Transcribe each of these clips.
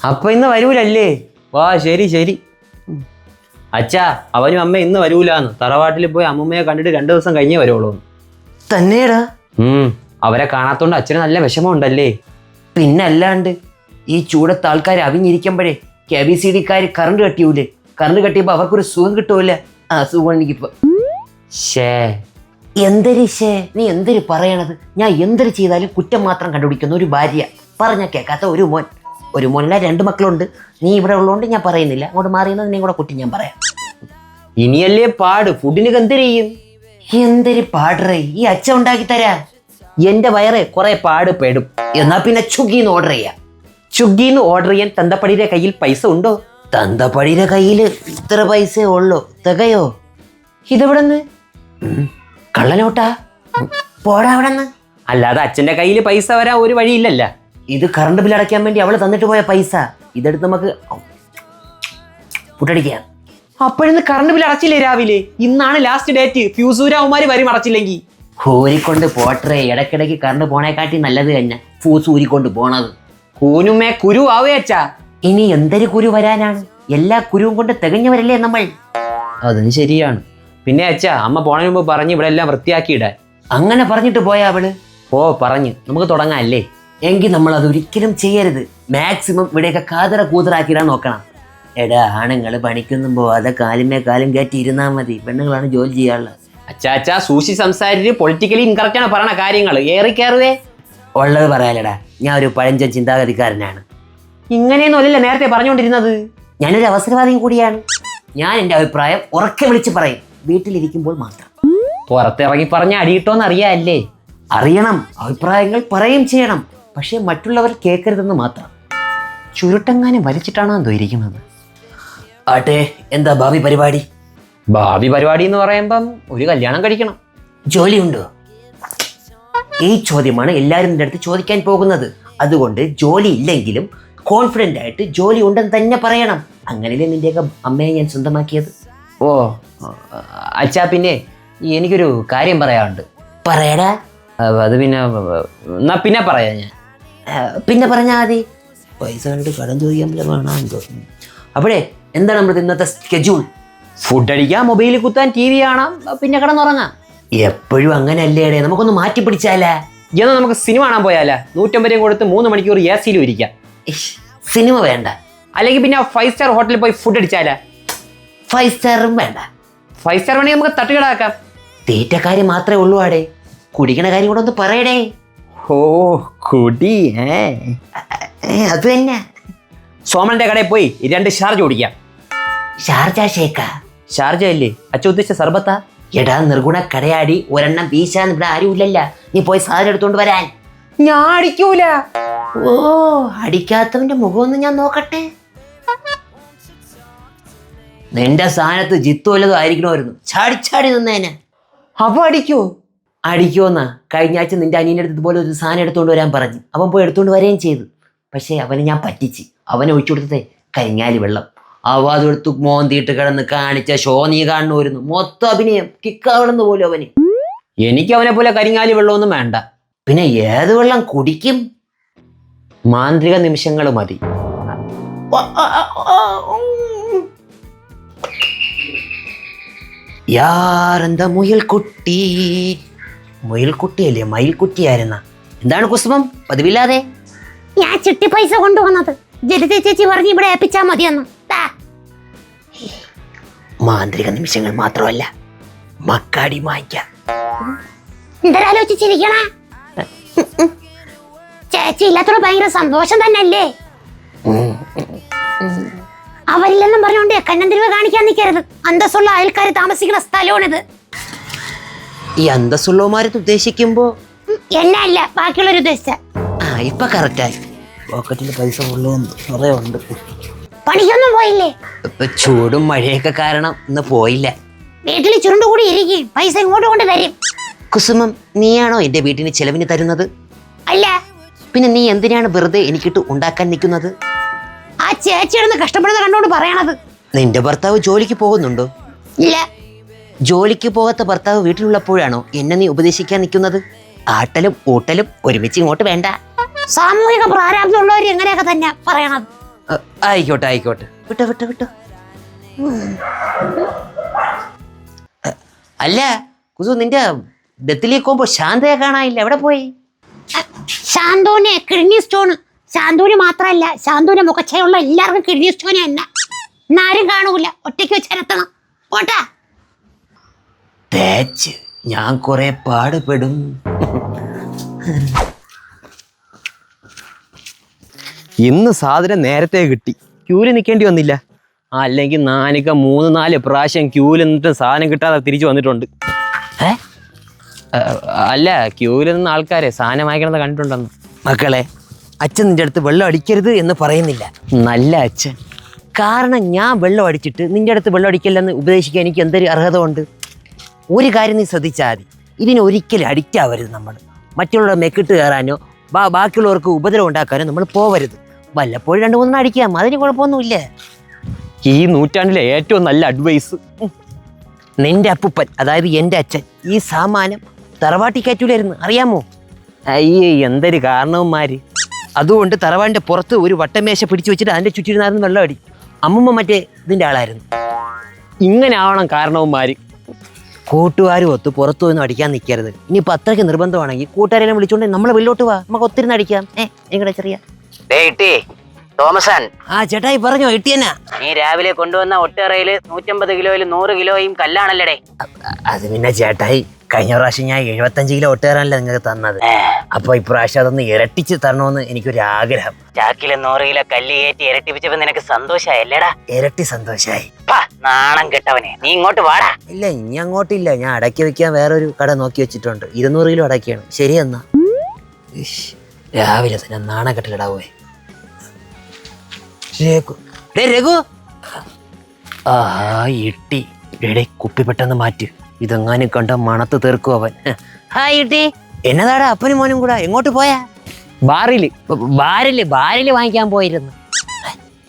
അപ്പൊ ഇന്ന് വരൂലല്ലേ? വാ ശരി ശരി. അച്ഛാ അവനും അമ്മ ഇന്ന് വരൂലാന്ന്. തറവാട്ടിൽ പോയി അമ്മൂമ്മയെ കണ്ടിട്ട് 2 ദിവസം കഴിഞ്ഞേ വരുള്ളൂ. തന്നെടാ. അവരെ കാണാത്തോണ്ട് അച്ഛന് നല്ല വിഷമമുണ്ടല്ലേ? പിന്നെ അല്ലാണ്ട് ഈ ചൂടത്ത് ആൾക്കാർ അവിഞ്ഞിരിക്കുമ്പോഴേ KBCD-ക്കാര് കറണ്ട് കട്ടിയൂലേ? കറണ്ട് കട്ടിയപ്പോ അവർക്കൊരു സുഖം കിട്ടൂല. ആ സുഖം എനിക്കിപ്പോ. എന്തൊരു നീ എന്തൊരു പറയണത്? ഞാൻ എന്തൊരു ചെയ്താലും കുറ്റം മാത്രം കണ്ടുപിടിക്കുന്ന ഒരു ഭാര്യ, പറഞ്ഞ കേൾക്കാത്ത ഒരു മോൻ. ഒരു മോനല്ല 2 മക്കളുണ്ട്. നീ ഇവിടെ ഉള്ളതുകൊണ്ട് ഞാൻ പറയുന്നില്ല. അങ്ങോട്ട് മാറിയെന്ന് നീ കൂടെ കുട്ടി ഞാൻ പറയാം. ഇനിയല്ലേ പാട്. ഫുഡിന് എന്തൊരു ചെയ്യും? എന്തൊരു പാടറേ ഈ അച്ഛൻ ഉണ്ടാക്കി തരാ. എന്റെ വയറെ കുറെ പാട് പെടും. എന്നാ പിന്നെ ചുഗിന്ന് ഓർഡർ ചെയ്യാം. ചുഗിന്ന് ഓർഡർ ചെയ്യാൻ തന്തപ്പടിയുടെ കയ്യിൽ പൈസ ഉണ്ടോ? തന്തപ്പടിയുടെ കയ്യില് ഇത്ര പൈസ ഉള്ളൂ. തികയോ? ഇതെവിടെന്ന്? കള്ളനോട്ടാ. പോടാ അവിടെന്ന്. അല്ലാതെ അച്ഛന്റെ കയ്യിൽ പൈസ വരാൻ ഒരു വഴിയില്ലല്ല. ഇത് കറണ്ട് ബില്ല് അടയ്ക്കാൻ വേണ്ടി അവള് തന്നിട്ട് പോയ പൈസ. ഇതെടുത്ത് നമുക്ക് പുട്ടടിക്കാം. അപ്പോഴിന്ന് കറണ്ട് ബില്ല് അടച്ചില്ലേ രാവിലെ? ഇന്നാണ് ലാസ്റ്റ് ഡേറ്റ്. ഫ്യൂസൂരാവുമാര് വരും അടച്ചില്ലെങ്കിൽ. ഊരിക്കൊണ്ട് പോട്ടറേ. ഇടയ്ക്കിടയ്ക്ക് കറണ്ട് പോണേക്കാട്ടി നല്ലത് തന്നെ ഫ്യൂസ് ഊരിക്കൊണ്ട് പോണത്. കൂനുമേ കുരു ആവേ അച്ഛാ. ഇനി എന്തൊരു കുരു വരാനാണ്? എല്ലാ കുരുവും കൊണ്ട് തികഞ്ഞവരല്ലേ നമ്മൾ. അതും ശരിയാണ്. പിന്നെ അച്ഛാ അമ്മ പോണതിന് മുമ്പ് പറഞ്ഞ് ഇവിടെ എല്ലാം വൃത്തിയാക്കിയിടാൻ. അങ്ങനെ പറഞ്ഞിട്ട് പോയാ അവള്? പറഞ്ഞ് നമുക്ക് തുടങ്ങാം അല്ലേ? എങ്കിൽ നമ്മൾ അത് ഒരിക്കലും ചെയ്യരുത്. മാക്സിമം ഇവിടെയൊക്കെ കാതറ കൂതറാക്കിയിടാൻ നോക്കണം. എടാ ആണുങ്ങൾ പണിക്കൊന്നും പോവാതെ കാലുമേ കാലും കയറ്റി ഇരുന്നാ മതി. പെണ്ണുങ്ങളാണ് ജോലി ചെയ്യാനുള്ളത്. അച്ഛാ സൂക്ഷി സംസാരിച്ച് പൊളിറ്റിക്കലി ഇൻകറക്റ്റ് ആണ് പറയണ കാര്യങ്ങൾ. ഏറി കയറുവേ. ഉള്ളത് പറയാലടാ. ഞാൻ ഒരു പഴഞ്ചൻ ചിന്താഗതിക്കാരനാണ്. ഇങ്ങനെയൊന്നും അല്ലല്ലോ നേരത്തെ പറഞ്ഞുകൊണ്ടിരുന്നത്. ഞാനൊരു അവസരവാദിയും കൂടിയാണ്. ഞാൻ എൻ്റെ അഭിപ്രായം ഉറക്കെ വിളിച്ച് പറയും. വീട്ടിലിരിക്കുമ്പോൾ മാത്രം. പുറത്തിറങ്ങി പറഞ്ഞ അടിയിട്ടോന്ന് അറിയാല്ലേ? അറിയണം. അഭിപ്രായങ്ങൾ പറയുകയും ചെയ്യണം. പക്ഷെ മറ്റുള്ളവർ കേൾക്കരുതെന്ന് മാത്രം. ചുരുട്ടെങ്ങാനും വലിച്ചിട്ടാണോ എന്തോ ഇരിക്കുന്നത്. ആട്ടെ, എന്താ ഭാവി പരിപാടി? ഭാവി പരിപാടി എന്ന് പറയുമ്പം ഒരു കല്യാണം കഴിക്കണം. ജോലിയുണ്ടോ? ഈ ചോദ്യമാണ് എല്ലാവരും എൻ്റെ അടുത്ത് ചോദിക്കാൻ പോകുന്നത്. അതുകൊണ്ട് ജോലി ഇല്ലെങ്കിലും കോൺഫിഡൻ്റ് ആയിട്ട് ജോലി ഉണ്ടെന്ന് തന്നെ പറയണം. അങ്ങനെയല്ലേ നിൻ്റെയൊക്കെ അമ്മയെ ഞാൻ സ്വന്തമാക്കിയത്. അച്ഛാ പിന്നെ എനിക്കൊരു കാര്യം പറയാനുണ്ട്. പറയടാ. അത് പിന്നെ പറയാം ഞാൻ. പിന്നെ പറഞ്ഞാൽ മതി. പൈസ കണ്ടിട്ട് കടം ചോദിക്കാൻ വേണമെന്ന് തോന്നുന്നു. അപ്പോഴേ എന്താണ് നമ്മുടെ ഇന്നത്തെ സ്കെഡ്യൂൾ? ഫുഡ് അടിക്കാം, മൊബൈലിൽ കുത്താൻ, TV കാണാം, പിന്നെ കിടന്നുറങ്ങാം. എപ്പോഴും അങ്ങനെയല്ലേടേ. നമുക്കൊന്ന് മാറ്റി പിടിച്ചാലാ? എന്നാൽ നമുക്ക് സിനിമ കാണാൻ പോയാലാ? 150 കൊടുത്ത് 3 മണിക്കൂർ AC-ലും ഇരിക്കാം. സിനിമ വേണ്ട. അല്ലെങ്കിൽ പിന്നെ 5 സ്റ്റാർ ഹോട്ടലിൽ പോയി ഫുഡ് അടിച്ചാലാ? 5 സ്റ്റാറും വേണ്ട. 5 സ്റ്റാർ വേണമെങ്കിൽ നമുക്ക് തട്ടുകടാക്കാം. തീറ്റക്കാര്യം മാത്രമേ ഉള്ളൂ ആടെ. കുടിക്കണ കാര്യം കൂടെ ഒന്ന് പറയടേ. കുടി അത് തന്നെ. സോമന്റെ കടയിൽ പോയി 2 ഷാർജ കുടിക്കാം. ഷാർജ ഷേക്കാ? ഷാർജ ഇല്ലേ അച്ഛൻ ഉദ്ദേശിച്ച സർബത്താ? എടാ നിർഗുണ കടയാടി. ഒരെണ്ണം വീശാൻ ഇവിടെ ആരും ഇല്ലല്ല. നീ പോയി സാധനം എടുത്തോണ്ട് വരാൻ. ഞാൻ അടിക്കൂല. അടിക്കാത്തവന്റെ മുഖമൊന്ന് ഞാൻ നോക്കട്ടെ. നിന്റെ സ്ഥാനത്ത് ജിത്തു വല്ലതും ആയിരിക്കണമായിരുന്നു. ചാടി നിന്നേനെ. അപ്പൊ അടിക്കുമെന്നാ? കഴിഞ്ഞ ആഴ്ച നിന്റെ അനിയൻ്റെ അടുത്ത് ഇതുപോലെ ഒരു സാധനം എടുത്തോണ്ട് വരാൻ പറഞ്ഞു. അവൻ പോയി എടുത്തോണ്ട് വരികയും ചെയ്തു. പക്ഷെ അവനെ ഞാൻ പറ്റിച്ച്. അവനെ ഒഴിച്ചു കൊടുത്തതേ കരിങ്ങാലി വെള്ളം. അതെടുത്ത് മോന്തിയിട്ട് കിടന്ന് കാണിച്ച ഷോ നീ കാണുമായിരുന്നു. മൊത്തം അഭിനയം. കിക്കാവണമെന്ന് പോലും അവന്. എനിക്ക് അവനെ പോലെ കരിങ്ങാലി വെള്ളമൊന്നും വേണ്ട. പിന്നെ ഏത് വെള്ളം കുടിക്കും? മാന്ത്രിക നിമിഷങ്ങൾ മതി. യാരെന്താ മുയൽക്കുട്ടി? മുയൽക്കുട്ടിയല്ലേ? മയിൽക്കുട്ടിയായിരുന്ന. എന്താണ് കുസുമം പതിവില്ലാതെ? ഞാൻ ചിട്ടി പൈസ കൊണ്ടുവന്നത്. ജലിത ചേച്ചി പറഞ്ഞ് ഇവിടെ ഏൽപ്പിച്ചാ മതിയെന്ന്. മാന്ത്രിക നിമിഷങ്ങൾ മാത്രമല്ല, മക്കാടി മായ്ക്കാം. എന്തരാലോചിച്ചിരിക്കണ? ചേച്ചി ഇല്ലാത്തോട് ഭയങ്കര സന്തോഷം തന്നെയല്ലേ? അവരില്ലെന്നും പറഞ്ഞോണ്ട് കണ്ണന്തിരിവ് കാണിക്കാൻ നിൽക്കരുത്. അന്തസ്സുള്ള അയൽക്കാർ താമസിക്കുന്ന സ്ഥലമാണിത്. ഈ അന്തസ്സുള്ളവന്മാരെ ഉദ്ദേശിക്കുമ്പോ എന്നല്ല, ബാക്കിയുള്ളവർ ഉദ്ദേശിച്ച. ഇപ്പൊ കറക്റ്റായി. പോക്കറ്റിൽ പൈസ ഉണ്ട്. പണിക്കൊന്നും പോയില്ലേ? ഇപ്പൊ ചൂടും മഴയൊക്കെ കാരണം ഇന്ന് പോയില്ല. വീട്ടിൽ ചുരുണ്ടുകൂടി ഇരിക്കും. പൈസ ഇങ്ങോട്ട് കൊണ്ട് തരും. കുസുമം, നീയാണോ എന്റെ വീട്ടിന് ചെലവിന് തരുന്നത്? അല്ല. പിന്നെ നീ എന്തിനാണ് വെറുതെ എനിക്കിട്ട് ഉണ്ടാക്കാൻ നിൽക്കുന്നത്? ആ ചേച്ചിയുടെ കഷ്ടപ്പെടുന്ന കണ്ടോണ്ട് പറയണത്. നിന്റെ ഭർത്താവ് ജോലിക്ക് പോകുന്നുണ്ടോ? ഇല്ല. ജോലിക്ക് പോകാത്ത ഭർത്താവ് വീട്ടിലുള്ളപ്പോഴാണോ എന്നെ നീ ഉപദേശിക്കാൻ നിൽക്കുന്നത്? ആട്ടലും ഊട്ടലും ഒരുമിച്ച് ഇങ്ങോട്ട് വേണ്ട. സാമൂഹിക പ്രാരാബ്ദമുള്ളവർ എങ്ങനെയൊക്കെ തന്നെ പറയണത്. ആയിക്കോട്ടെ ആയിക്കോട്ടെ, വിട്ടോ വിട്ടോ വിട്ടോ. അല്ല കുസു, നിന്റെ ഡെത്തിലേക്ക് പോകുമ്പോ ശാന്തയെ കാണാനില്ല, എവിടെ പോയി? ശാന്തൂന് കിഡ്നി സ്റ്റോൺ. ശാന്തൂന് മാത്രല്ല, ശാന്തൂന്റെ മുഖച്ചയുള്ള എല്ലാവർക്കും കിഡ്നി സ്റ്റോൺ തന്നെ. ഇന്നാരും കാണൂല, ഒറ്റയ്ക്ക് വെച്ചെത്തണം. പോട്ടാ. തേച്ച് ഞാൻ കുറെ പാടുപെടും. ഇന്ന് സാധനം നേരത്തെ കിട്ടി, ക്യൂല് നിൽക്കേണ്ടി വന്നില്ല. അല്ലെങ്കിൽ നാനിക്ക 3-4 പ്രാവശ്യം ക്യൂല് നിന്നിട്ട് സാധനം കിട്ടാതെ തിരിച്ചു വന്നിട്ടുണ്ട്. അല്ല, ക്യൂല് നിന്ന് ആൾക്കാരെ സാധനം വാങ്ങിക്കണത് കണ്ടിട്ടുണ്ടെന്ന്. മക്കളെ, അച്ഛൻ നിന്റെ അടുത്ത് വെള്ളം അടിക്കരുത് എന്ന് പറയുന്നില്ല. നല്ല അച്ഛൻ. കാരണം ഞാൻ വെള്ളം അടിച്ചിട്ട് നിന്റെ അടുത്ത് വെള്ളം അടിക്കില്ലെന്ന് ഉപദേശിക്കാൻ എനിക്ക് എന്തൊരു അർഹത ഉണ്ട്? ഒരു കാര്യം നീ ശ്രദ്ധിച്ചാൽ മതി, ഇതിന് ഒരിക്കലും അഡിക്റ്റ് ആവരുത്. നമ്മൾ മറ്റുള്ളവരുടെ മെക്കിട്ട് കയറാനോ ബാക്കിയുള്ളവർക്ക് ഉപദ്രവം ഉണ്ടാക്കാനോ നമ്മൾ പോവരുത്. വല്ലപ്പോഴും 2-3 അടിക്കാം, അതിന് കുഴപ്പമൊന്നുമില്ല. ഈ നൂറ്റാണ്ടിലെ ഏറ്റവും നല്ല അഡ്വൈസ്. നിന്റെ അപ്പൂപ്പൻ, അതായത് എൻ്റെ അച്ഛൻ, ഈ സാമാനം തറവാട്ടി കയറ്റൂലായിരുന്നു, അറിയാമോ? അയ്യേ, എന്തൊരു കാരണവന്മാര്. അതുകൊണ്ട് തറവാടിൻ്റെ പുറത്ത് ഒരു വട്ടമേശ പിടിച്ചു വെച്ചിട്ട് അതിൻ്റെ ചുറ്റിരുന്നായിരുന്നു വെള്ളം അടി. അമ്മൂമ്മ മറ്റേ ഇതിൻ്റെ ആളായിരുന്നു. ഇങ്ങനെ ആവണം കാരണവന്മാര്. കൂട്ടുകാരും ഒത്ത് പുറത്തു നിന്ന് അടിക്കാൻ നിൽക്കരുത്. ഇനിയിപ്പോൾ അത്രയ്ക്ക് നിർബന്ധമാണെങ്കിൽ കൂട്ടുകാരെല്ലാം വിളിച്ചുകൊണ്ട് നമ്മളെ വെള്ളോട്ട് വാ, നമുക്ക് ഒത്തിരി അടിക്കാം. നിങ്ങളുടെ ചെറിയ തോമസാൻ, ആ ചേട്ടായി പറഞ്ഞോ, എട്ടിയെന്നാ? നീ രാവിലെ കൊണ്ടുവന്ന ഒട്ടേറയില് 150 കിലോയിൽ 100 കിലോയും കല്ലാണല്ലേ? അത് പിന്നെ ചേട്ടായി, കഴിഞ്ഞ പ്രാവശ്യം ഞാൻ 75 കിലോ ഒട്ടേറാനല്ലേ നിങ്ങൾക്ക് തന്നത്. അപ്പൊ ഇപ്രാവശ്യം അതൊന്ന് ഇരട്ടിച്ച് തരണമെന്ന് എനിക്കൊരു ആഗ്രഹം. ചാക്കിലെ 100 കിലോ കല്ല് കയറ്റി ഇരട്ടിപ്പിച്ചപ്പോ നിനക്ക് സന്തോഷായല്ലേടാ? ഇരട്ടി സന്തോഷായി. നാണം കെട്ടവനെ, നീ ഇങ്ങോട്ട് വാടാ. ഇല്ല, ഇനി അങ്ങോട്ടില്ല. ഞാൻ അടക്കി വെക്കാൻ വേറൊരു കട നോക്കി വെച്ചിട്ടുണ്ട്. 200 കിലോ അടക്കിയാണ്. ശരി എന്നാ. രാവിലെ തന്നെ നാണം കെട്ടിലിടാവേ. രഘു, ആ ഇട്ടി എടേ, കുപ്പി പെട്ടെന്ന് മാറ്റ്. ഇതെങ്ങാനും കണ്ട മണത്ത് തീർക്കും അവൻ. ഹായ് ഇട്ടി, എന്നതാടാ അപ്പനും മോനും കൂടെ എങ്ങോട്ട് പോയാ? ബാരില് വാങ്ങിക്കാൻ പോയിരുന്നു.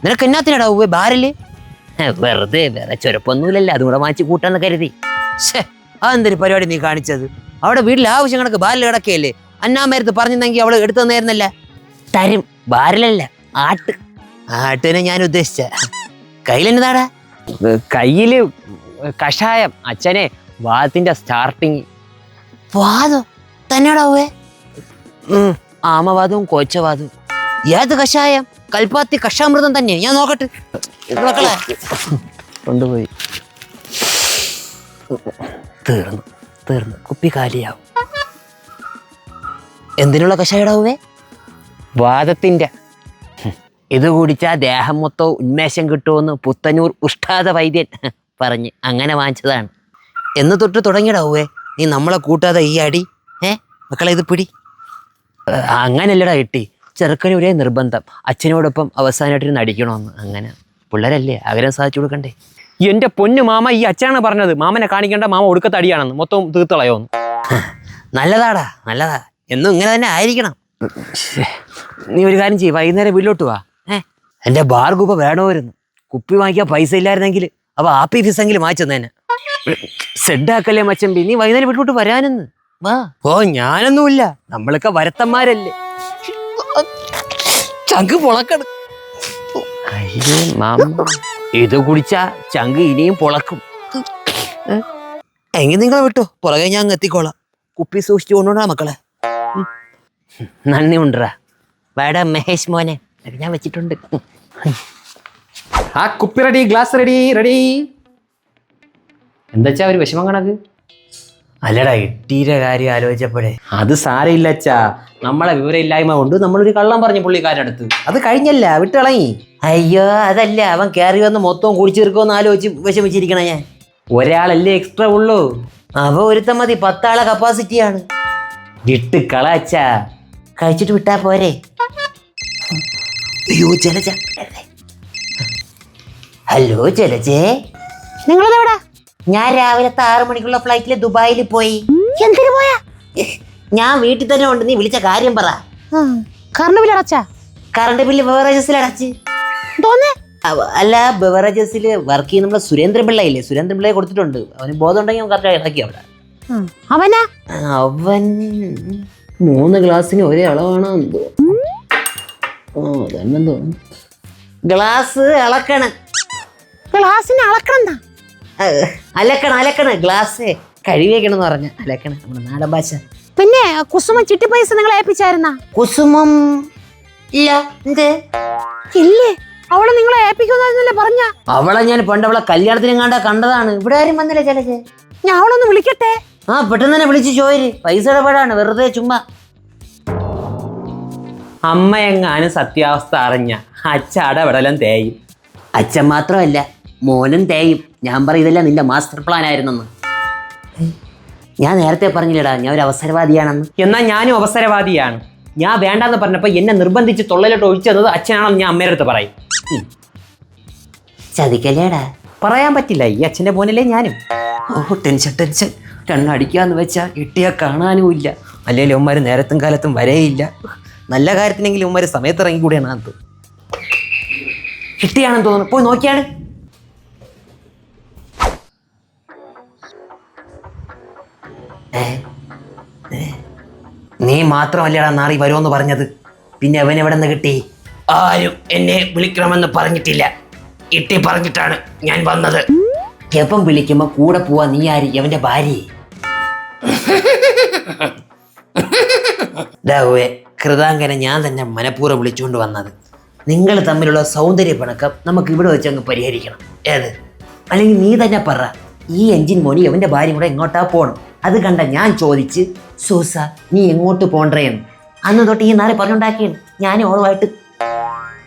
നിനക്ക് എന്നാത്തിനടാ ബാരില്? വെറുതെ, വേറെ ചുരപ്പൊന്നുമില്ലല്ലോ, അതും കൂടെ വാങ്ങിച്ച് കൂട്ടാന്ന് കരുതി. അതെന്തൊരു പരിപാടി നീ കാണിച്ചത്? അവിടെ വീട്ടിൽ ആവശ്യങ്ങളൊക്കെ ബാരിൽ കിടക്കുകയല്ലേ? അന്നാമേരത്ത് പറഞ്ഞിരുന്നെങ്കിൽ അവള് എടുത്തു തന്നേരുന്നല്ല. തരും, ബാരിലല്ല, ആട്ടിനെ ഞാൻ ഉദ്ദേശിച്ച. കയ്യിലെന്നതാടാ? കയ്യില് കഷായം. അച്ഛനെ വാദത്തിന്റെ സ്റ്റാർട്ടിങ്. വാദോ തന്നെടാവേ? ആമവാദവും കോച്ചവാദവും. ഏത് കഷായം? കൽപ്പാത്തി കഷാമൃതം തന്നെ. ഞാൻ നോക്കട്ടെ. മക്കളെ കൊണ്ടുപോയി. തീർന്നു, കുപ്പി കാലിയാവും. എന്തിനുള്ള കഷായടാവേ? വാദത്തിന്റെ. ഇത് കുടിച്ചാ ദേഹം മൊത്തം ഉന്മേഷം കിട്ടുമെന്ന് പുത്തനൂർ ഉഷ്ടാദ വൈദ്യൻ പറഞ്ഞ് അങ്ങനെ വാങ്ങിച്ചതാണ്. എന്ന് തൊട്ട് തുടങ്ങിയടാവേ നീ നമ്മളെ കൂട്ടാതെ ഈ അടി? മക്കളെ ഇത് പിടി. അങ്ങനെയല്ലടാ ഇട്ടി, ചെറുക്കന് ഒരേ നിർബന്ധം, അച്ഛനോടൊപ്പം അവസാനമായിട്ടിരുന്ന് അടിക്കണമെന്ന്. അങ്ങനെ പിള്ളേരല്ലേ, ആഗ്രഹം സാധിച്ചു കൊടുക്കണ്ടേ? എന്റെ പൊന്നു മാമ, ഈ അച്ഛനാണ് പറഞ്ഞത് മാമനെ കാണിക്കേണ്ട, മാമ ഒടുക്കത്തെ അടിയാണെന്ന്, മൊത്തം തീർത്തളയോന്ന്. നല്ലതാ. എന്നും ഇങ്ങനെ തന്നെ ആയിരിക്കണം. നീ ഒരു കാര്യം ചെയ്യ്, വൈകുന്നേരം വീട്ടിലോട്ട് വാ. എൻ്റെ ബാർ കുപ്പ വേണമായിരുന്നു. കുപ്പി വാങ്ങിക്കാൻ പൈസ ഇല്ലായിരുന്നെങ്കിൽ അപ്പൊ ആപ്പി ഫീസെങ്കിലും വാങ്ങിച്ചു തന്നെ. സെഡാക്കല്ലേ മച്ചമ്പി, നീ വൈകുന്നേരം വീട്ടിലോട്ട് വരാനെന്ന് വാ. ഓ, ഞാനൊന്നുമില്ല, നമ്മളൊക്കെ വരത്തന്മാരല്ലേ. ചങ്ക് പൊളക്കണം. ഇത് കുടിച്ചാ ചങ്ക് ഇനിയും പൊളക്കും. എങ്കിൽ നിങ്ങൾ വിട്ടോ, പുറകെ ഞാൻ എത്തിക്കോളാം. കുപ്പി സൂക്ഷിച്ചു കൊണ്ടുകൊണ്ടാ മക്കളെ. നന്ദി ഉണ്ടറാ. വേടാ മഹേഷ് മോനെ, ഞാൻ വെച്ചിട്ടുണ്ട്. ആ കുപ്പി റെഡി, ഗ്ലാസ് റെഡി. എന്താച്ചാ ഒരു വിഷമം കണക്ക്? അല്ലടാ, ഇട്ടീരെ കാര്യം ആലോചിച്ചപ്പോഴേ. അത് സാരയില്ല അച്ഛാ, നമ്മളെ വിവരമില്ലായ്മ കൊണ്ട് നമ്മളൊരു കള്ളം പറഞ്ഞു പുള്ളിക്കാരുടെ അടുത്ത്. അത് കഴിഞ്ഞല്ല, വിട്ടിളങ്ങി. അയ്യോ അതല്ല, അവൻ കയറി വന്ന് മൊത്തം കുടിച്ചു തീർക്കുമെന്ന് ആലോചിച്ച് വിഷമിച്ചിരിക്കണ ഞാൻ. ഒരാളല്ലേ എക്സ്ട്രാ ഉള്ളൂ. അവ ഒരുത്തം മതി, 10 ആളെ കപ്പാസിറ്റിയാണ്. വിട്ട് കളച്ചാ, കഴിച്ചിട്ട് വിട്ടാ പോരെ. അയ്യോ ജലജ. ഹലോ ജലജേ, നിങ്ങളെവിടാ? ഞാൻ രാവിലത്തെ 6 മണിക്കുള്ള ഫ്ലൈറ്റില് ദുബായിൽ പോയി. എന്തിനു പോയാ? ഞാൻ വീട്ടിൽ തന്നെ ഉണ്ട്. നീ വിളിച്ച കാര്യം പറ. കറണ്ട് ബില്ല് അടച്ചാ? കറണ്ട് ബില്ല് ബെവറേജസിൽ അടച്ച്. തോന്നേ അല്ല, ബെവറേജസിൽ വർക്ക് ചെയ്യുന്ന നമ്മളെ സുരേന്ദ്രപിള്ള ഇല്ലേ, സുരേന്ദ്രപിള്ളയെ കൊടുത്തിട്ടുണ്ട്. അവന് ബോധം ഉണ്ടെങ്കിൽ കറക്റ്റ് ഇറക്കി അവിടെ. അവനാ? അവൻ 3 ഗ്ലാസ്സിന് ഒരേ അളവാണോ എന്തോ. ഓ തന്നെ തോന്നുന്നു. ഗ്ലാസ് അളക്കണം. ഗ്ലാസിന് അളക്കണ്ട. അലക്കണം ഗ്ലാസ് കഴുകിയേക്കണം എന്ന് പറഞ്ഞ അലക്കണം, നമ്മുടെ നാടൻ ഭാഷ. പിന്നെ കുസുമ ചിട്ടി പൈസ നിങ്ങളെ ഏൽപ്പിച്ചായിരുന്ന? കുസുമം ഇല്ല. എന്ത് ഇല്ലേ? അവള് നിങ്ങളെ ഏൽപ്പിക്കുന്നല്ലേ പറഞ്ഞ? അവളെ ഞാൻ പണ്ട് അവളെ കല്യാണത്തിനും കണ്ടതാണ്. ഇവിടെ ആരും വന്നില്ല. ചിലക്ക് ഞാൻ അവളൊന്ന് വിളിക്കട്ടെ. ആ പെട്ടെന്ന് തന്നെ വിളിച്ച് ചോര്. പൈസ ഇടപാടാണ്, വെറുതെ ചുമ്മാ. അമ്മയെങ്ങാനും സത്യാവസ്ഥ അറിഞ്ഞ അച്ഛൻ അടപെടലും തേയും. അച്ഛൻ മാത്രമല്ല മോനും തേയും. ഞാൻ പറയതല്ല നിന്റെ മാസ്റ്റർ പ്ലാൻ ആയിരുന്നെന്ന്. ഞാൻ നേരത്തെ പറഞ്ഞില്ലടാ ഞാൻ ഒരു അവസരവാദിയാണെന്ന്. എന്നാൽ ഞാനും അവസരവാദിയാണ്. ഞാൻ വേണ്ടാന്ന് പറഞ്ഞപ്പോൾ എന്നെ നിർബന്ധിച്ച് തൊള്ളയിലോട്ട് ഒഴിച്ചത് അച്ഛനാണെന്ന് ഞാൻ അമ്മയുടെ അടുത്ത് പറയും. ചതിക്കല്ലേടാ? പറയാൻ പറ്റില്ല, ഈ അച്ഛൻ്റെ മോനല്ലേ ഞാനും. ഓ ടെൻഷൻ. കണ്ണടിക്കാന്ന് വെച്ചാ ഇട്ടിയാ കാണാനും ഇല്ല. അല്ലെങ്കിൽ ഉമ്മാര് നേരത്തും കാലത്തും വരേയില്ല. നല്ല കാര്യത്തിനെങ്കിലും ഉമ്മാര് സമയത്ത് ഇറങ്ങിക്കൂടിയാണ് അത്. കിട്ടിയാണെന്ന് തോന്നുന്നു. പോയി നോക്കിയാണ്. നീ മാത്രമല്ലടാ നാറി വരുമെന്ന് പറഞ്ഞത്. പിന്നെ അവൻ എവിടെ നിന്ന് കിട്ടി? ആരും എന്നെ വിളിക്കണമെന്ന് പറഞ്ഞിട്ടില്ല. ഇട്ടി പറഞ്ഞിട്ടാണ് ഞാൻ വന്നത്. എപ്പം വിളിക്കുമ്പോ കൂടെ പോവാ. നീ ആര്? അവന്റെ ഭാര്യ. കൃതാങ്കനെ ഞാൻ തന്നെ മനഃപൂർവ്വം വിളിച്ചുകൊണ്ട് വന്നത്. നിങ്ങൾ തമ്മിലുള്ള സൗന്ദര്യ പിണക്കം നമുക്ക് ഇവിടെ വെച്ച് അങ്ങ് പരിഹരിക്കണം. ഏത്? അല്ലെങ്കിൽ നീ തന്നെ പറ. ഈ എഞ്ചിൻ മോനി അവന്റെ ഭാര്യ കൂടെ എങ്ങോട്ടാ പോകണം? അത് കണ്ട ഞാൻ ചോദിച്ച് സൂസ നീ എങ്ങോട്ട് പോണ്ടേന്ന്. അന്ന് തൊട്ട് ഈ നാളെ പറഞ്ഞുണ്ടാക്കിയാണ് ഞാൻ ഓളുമായിട്ട്.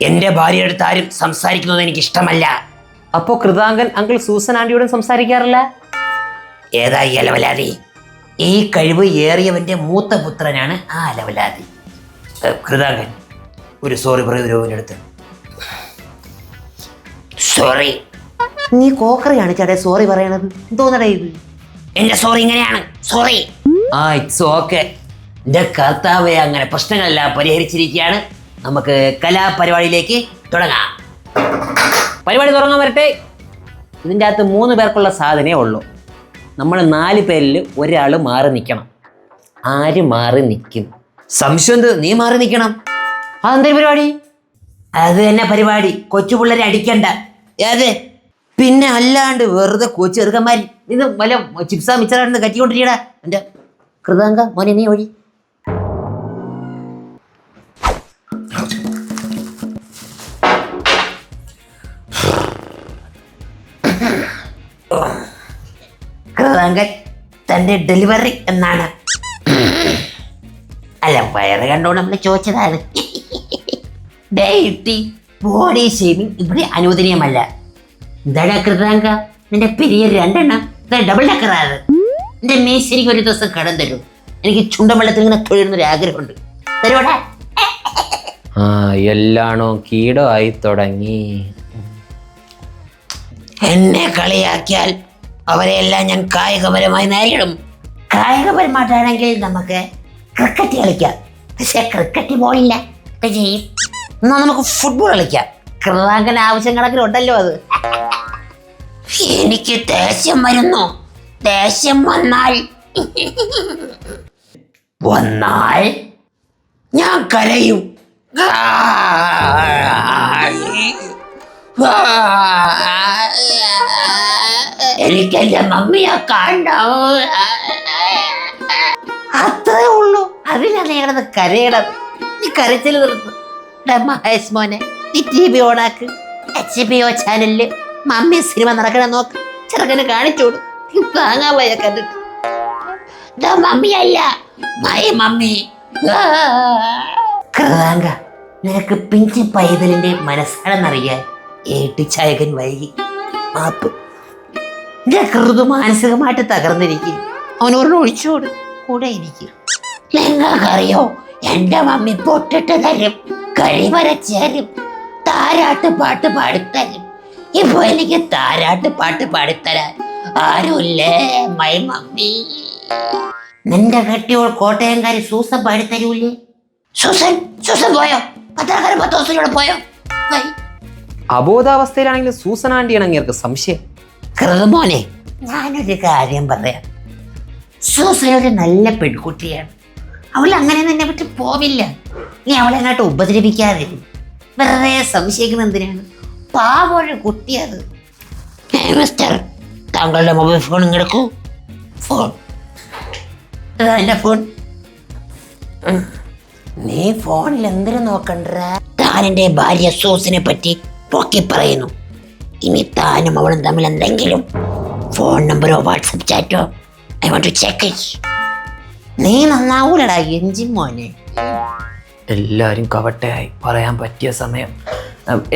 എന്റെ ഭാര്യയുടെ അടുത്ത് ആരും സംസാരിക്കുന്നത് എനിക്ക് ഇഷ്ടമല്ല. അപ്പോ കൃതാങ്കൻ അങ്കിൾ സൂസൻ ആന്റിയോടും സംസാരിക്കാറില്ല? ഏതായി അലവലാതി? ഈ കഴിവ് ഏറിയവന്റെ മൂത്ത പുത്രനാണ് ആ അലവലാതി. കൃതാങ്കൻ ഒരു സോറി പറയൂ രോഗിന്റെ അടുത്ത്. സോറി. നീ കോക്കറിയാണ് ചേട്ടാ സോറി പറയണത്. എന്തോന്നടേ ഇത്? എന്റെ സോറി ഇങ്ങനെയാണ്. സോറി. ആ ഇറ്റ്സ് ഓക്കെ. എന്റെ കർത്താവെ അങ്ങനെ പ്രശ്നങ്ങളെല്ലാം പരിഹരിച്ചിരിക്കുകയാണ്. നമുക്ക് കലാപരിപാടിയിലേക്ക് തുടങ്ങാം. പരിപാടി തുടങ്ങാൻ വരട്ടെ. ഇതിൻ്റെ അകത്ത് 3 പേർക്കുള്ള സാധനമേ ഉള്ളൂ. നമ്മൾ 4 പേരിൽ ഒരാൾ മാറി നിൽക്കണം. ആര് മാറി നിൽക്കും? സംശയം എന്ത്? നീ മാറി നിൽക്കണം. അതെന്തൊരു പരിപാടി? അത് തന്നെ പരിപാടി. കൊച്ചു പിള്ളേരെ അടിക്കണ്ട. ഏത്? പിന്നെ അല്ലാണ്ട് വെറുതെ കൊച്ചു ചെറുക്കന്മാരി ഇത് വല്ല ചിപ്സാ മിച്ചറാണെന്ന് കറ്റിക്കൊണ്ടിരിക്കടാ. എൻ്റെ കൃതാങ്ക മോനെ നീ ഒഴി. കൃതാങ്കൻ തന്റെ ഡെലിവറി എന്നാണ്. അല്ല വയറ് കണ്ടോണ്ട് നമ്മൾ ചോദിച്ചതാണ്. ബോഡി ഷേമിങ് ഇവിടെ അനുവദനീയമല്ല. എന്താടാ കൃതാങ്ക നിന്റെ പിരിയ 2 എണ്ണം ഡബിൾ ഡക്കറാത്. എന്റെ മേശരിക്ക് ഒരു ദിവസം കടം തരും. എനിക്ക് ചുണ്ടൻ ഇങ്ങനെ തൊഴിലുന്നൊരു ആഗ്രഹമുണ്ട്. തരുവാടാ. ആ എല്ലാണോ കീടോ ആയി തുടങ്ങി. എന്നെ കളിയാക്കിയാൽ അവരെല്ലാം ഞാൻ കായികപരമായി നേരിടും. കായികപരമായിട്ടാണെങ്കിൽ നമുക്ക് ക്രിക്കറ്റ് കളിക്കാം. പക്ഷെ ക്രിക്കറ്റ് ബോളില്ല. എന്നാ നമുക്ക് ഫുട്ബോൾ കളിക്കാം. കൃതാങ്കൻ ആവശ്യം കണക്കിനുണ്ടല്ലോ അത്. എനിക്ക് ദേഷ്യം വരുന്നു. ദേഷ്യം വന്നാൽ ഞാൻ കരയും. എനിക്കെന്റെ മമ്മിയെ കാണോ. അത്രേ ഉള്ളൂ. അതിനാണ് ഞങ്ങളത് കരയണം. നീ കരച്ചിൽ നിർത്തും. മഹേഷ് മോനെ നീ TV ഓണാക്ക്. HBO ചാനലില് മമ്മി സിനിമ നടക്കണം നോക്ക്. ചെറുക്കനെ കാണിച്ചോടും. താങ്ങാൻ വയ്യ കണ്ടിട്ട്. മമ്മിയല്ല മൈ മമ്മി. കൃതാങ്ക നിനക്ക് പിഞ്ച് പൈതലിന്റെ മനസ്സാണെന്നറിയാൻ ഏട്ടിച്ചായകൻ വൈകി. മാപ്പ്. എന്റെ കൃതു മാനസികമായിട്ട് തകർന്നിരിക്കും. അവനോട് ഒഴിച്ചോട് കൂടെ ഇരിക്കും. നിങ്ങൾക്കറിയോ എന്റെ മമ്മി പൊട്ടിട്ട് തരും, കഴി വരച്ചേരും, താരാട്ട് പാട്ട് പാടിത്തരും. ഇപ്പൊ എനിക്ക് താരാട്ട് പാട്ട് പാടിത്തരാൻ ആരുമില്ലേ മൈ മമ്മി. നിന്റെ കെട്ടിയോൾ കോട്ടയംകാരി സൂസൻ പാടിത്തരൂല്ലേ? സൂസൻ പോയോ? പത്രക്കാരൻ 10 ദിവസം ഇവിടെ പോയോ? അബോധാവസ്ഥയിലാണെങ്കിലും സൂസൻ ആന്റിയാണ് അങ്ങേർക്ക് സംശയം. കൃതമോനെ ഞാനൊരു കാര്യം പറയാം. സൂസൻ ഒരു നല്ല പെൺകുട്ടിയാണ്. അവൾ അങ്ങനെ തന്നെ വിട്ട് പോവില്ല. നീ അവളെ അങ്ങോട്ട് ഉപദ്രവിക്കാതെ. വെറുതെ സംശയിക്കുന്ന എന്തിനാണ്? പാവൊരു കുട്ടിയത്. മിസ്റ്റർ, താങ്കളുടെ മൊബൈൽ ഫോൺ ഇങ്ങെടുക്കൂ. ഫോൺ, എന്റെ ഫോൺ. നീ ഫോണിൽ എന്തിനു നോക്കണ്ട? താനെന്റെ ഭാര്യ സൂസിനെ പറ്റി പൊക്കി പറയുന്നു. ഇനി താനും അവളും തമ്മിൽ എന്തെങ്കിലും ഫോൺ നമ്പറോ വാട്സപ്പ് ചാറ്റോ, I want to check it. നീ നന്നാവൂലടാ എഞ്ചിൻ മോനെ. എല്ലാവരും കവട്ടയായി പറയാൻ പറ്റിയ സമയം.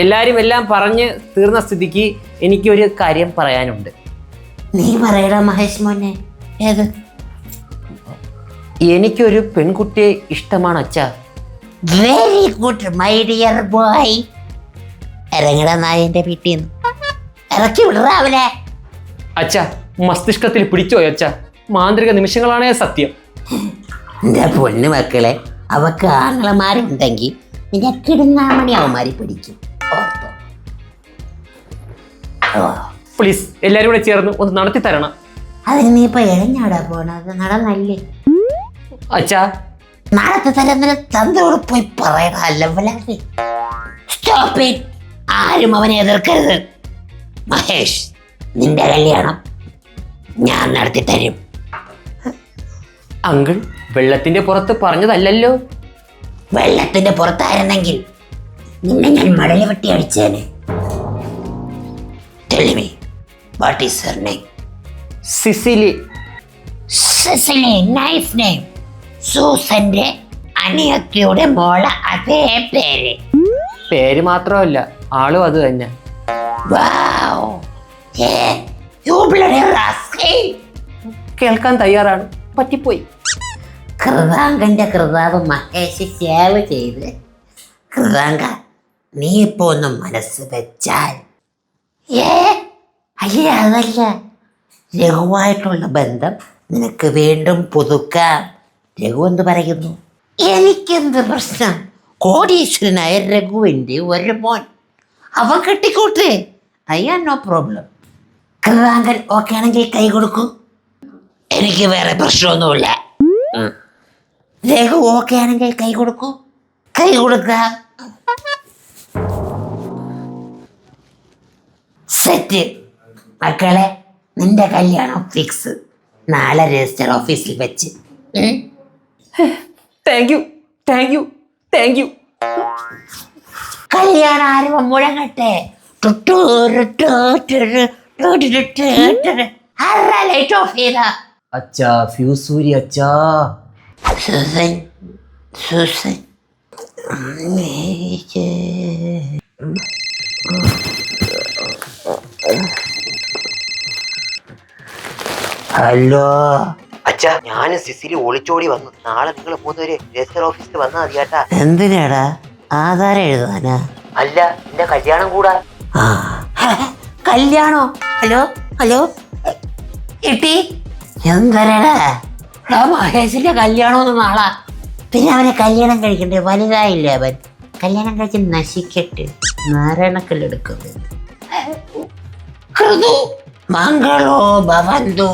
എല്ലാവരും എല്ലാം പറഞ്ഞ് തീർന്ന സ്ഥിതിക്ക് എനിക്കൊരു കാര്യം പറയാനുണ്ട്. നീ പറയടാ മഹേഷ് മോനെ. ഏത്? എനിക്കൊരു പെൺകുട്ടിയെ ഇഷ്ടമാണ് അച്ഛാ. Very good my dear boy. ഇറങ്ങടാ നായന്റെ വീട്ടിൽ നിന്ന്. ഇറക്കി വിടറാ അവനെ. അച്ഛാ, മസ്തിഷ്കത്തിൽ പിടിച്ചോയോ അച്ഛാ? മാന്ത്രിക നിമിഷങ്ങളാണേ സത്യം. എന്റെ പൊന്നു മക്കളെ, അവക്ക് ആങ്ങളമാരുണ്ടെങ്കിൽ നിന്റെ കിടുങ്ങാമണി അവന്മാരി പിടിക്കും. ഓർത്തോ? പ്ലീസ് എല്ലാവരും കൂടെ ചേർന്ന് ഒന്ന് നടത്തി തരണം. അതിന് നീ ഇപ്പൊ എഴഞ്ഞാടാ പോണത്? നടന്നല്ലേ? അച്ഛാ, നടത്തി തരുന്ന തന്തോട് പോയി പറയടാ. ലെവലാക്കി സ്റ്റോപ്പ് ഇറ്റ്. ആരും അവനെ എതിർക്കരുത്. മഹേഷ്, നിന്റെ കല്യാണം ഞാൻ നടത്തി തരും. അങ്കിൾ വെള്ളത്തിന്റെ പുറത്ത് പറഞ്ഞതല്ലല്ലോ. വെള്ളത്തിന്റെ പുറത്തായിരുന്നെങ്കിൽ നിന്നെ ഞാൻ മടലി വെട്ടി അടിച്ചേനെ. Tell me, what is her name? Cicily. Cicily, nice name. സൂസന്റെ അനിയത്തിയുടെ മോളെ അതേ പേര്. പേര് മാത്രമല്ല, ആളും അത് തന്നെ. Wow. Yeah, you bloody rascal. കേൾക്കാൻ തയ്യാറാണ്, പറ്റിപ്പോയി. കൃതാങ്കന്റെ കൃതാവ് മഹേഷ് സേവ് ചെയ്ത്. കൃതാങ്ക, നീ ഇപ്പൊ ഒന്ന് മനസ്സ് വെച്ചാൽ. അല്ല, അതല്ല, രഘുവായിട്ടുള്ള ബന്ധം നിനക്ക് വീണ്ടും പുതുക്കാം. രഘു എന്ത് പറയുന്നു? എനിക്കെന്ത് പ്രശ്നം? കോടീശ്വരനായ രഘുവിൻ്റെ ഒരു മോൻ, അവ കെട്ടിക്കോട്ടെ. I have no problem. കൃതാങ്കൻ ഓക്കെ ആണെങ്കിൽ കൈ കൊടുക്കൂ. എനിക്ക് വേറെ പ്രശ്നമൊന്നുമില്ല. രഘു ഓക്കെ ആണെങ്കിൽ കൈ കൊടുക്കൂ. കൈ കൊടുക്ക. സെറ്റ്. മക്കളെ, നിന്റെ കല്യാണം ഫിക്സ്. നാളെ രജിസ്റ്റർ ഓഫീസിൽ വെച്ച്. Thank you, thank you, thank you. കല്യാണം ആരംഭം മുഴങ്ങട്ടെ. ലൈറ്റ് ഓഫ് ചെയ്ത അച്ഛാ, ഫ്യൂസൂരി അച്ഛാ. Susan, Susan. ഹലോ അച്ഛാ, ഞാനും സിസിലി ഒളിച്ചോടി വന്നു. നാളെ നിങ്ങൾ മൂന്നുപേര് രജിസ്റ്റർ ഓഫീസിൽ വന്നാൽ മതി കേട്ടാ. എന്തിനാടാ? ആധാരം എഴുതാനാ? അല്ല, എന്റെ കല്യാണം കൂടാ. കല്യാണോ? ഹലോ ഹലോ എട്ടി, എന്തരടാ? മഹേഷിന്റെ കല്യാണമൊന്നും നാളാ. പിന്നെ അവനെ കല്യാണം കഴിക്കണ്ടേ? വലുതായില്ലേ അവൻ? കല്യാണം കഴിച്ച് നശിക്കട്ടെ. നാരായണക്കല്ലെടുക്കുന്നത്. മംഗളോ ഭവന്തു.